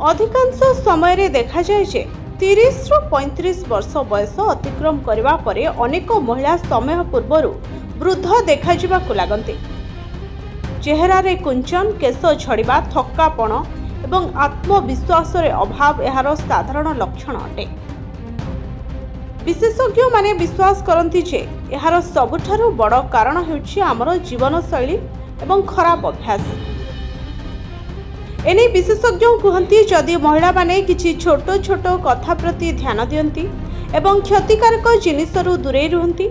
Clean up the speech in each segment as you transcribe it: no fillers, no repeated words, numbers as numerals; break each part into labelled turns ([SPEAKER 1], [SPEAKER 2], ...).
[SPEAKER 1] अधिकांश समय देखा जाए जे 30 रु 35 वर्ष बयस अतिक्रम करने पर अनेक महिला समय पूर्वर वृद्ध देखा लगती। चेहरारे कुंचन, केश झड़िबा, थकापण एवं आत्मविश्वास अभाव यार साधारण लक्षण अटे। विशेषज्ञ माने विश्वास करती जे यार सबुठारु बड़ कारण हेउछि आमर जीवनशैली एवं खराब अभ्यास। एने विशेषज्ञ कहती जदि महिला माने किछि छोट छोट कथा प्रति ध्यान दियंती एवं क्षतिकारक जिनिसरु दूरे रुहंती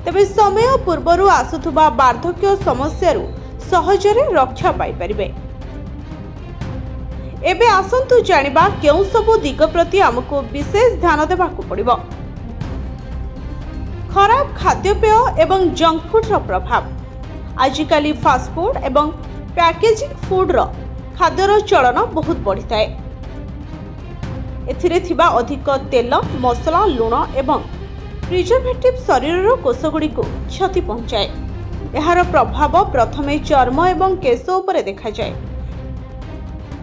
[SPEAKER 1] तेबे समय पूर्वरु आसुथुबा वार्धक्य समस्यारु सहजरे रक्षा पाई परिबे। एबे आसंतु जानिबा केउ सबु दिग प्रति हमको विशेष ध्यान देबाकू पड़िबो। खराब खाद्यपेय एवं जंक फूड रो प्रभाव। आजिकाली फास्ट फूड एवं पैकेजिंग फूड रो खाद्यर चलन बहुत बढ़ी थाए। एथिरे थिबा अधिक तेल, मसला, लुण एवं प्रिजर्वेटिव शरीर कोषगुड़ी को क्षति पहुंचाए। यार प्रभाव प्रथमे चर्म एवं केश उपरे देखा जाए।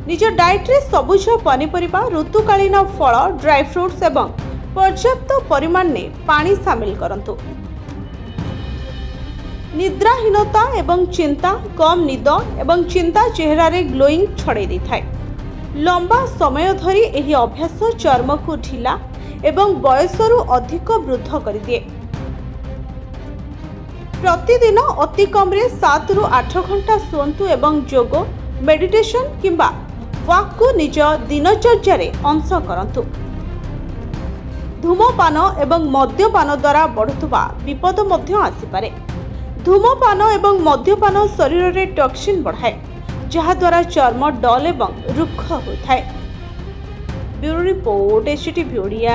[SPEAKER 1] निज डाइट रे सबुज पनीपरिबा, ऋतुकालीन फल, ड्राई फ्रूट्स एवं पर्याप्त परिमाण में पानी शामिल करंतु। निद्राहीनता एवं चिंता, कम निद एवं चिंता चेहरा रे ग्लोइंग छड़े दी थाए। लंबा समय धरी एही अभ्यास चर्म को ढिला एवं बयसरु अधिक वृद्ध कर दिए। प्रतिदिन अति कम रे 7 रु 8 घंटा सुअंतु एवं योग, मेडिटेशन किंबा वॉक को निज दिनचर्या रे अंश करंतु। धूमपान एवं मद्यपान द्वारा बढ़ुवा विपद मध्य आसीपारे। धूमपान एवं मद्यपान शरीर रे टॉक्सिन बढ़ाए जहा द्वारा चर्म डल एवं रुक्ष होता है। Bureau report, STV Odia.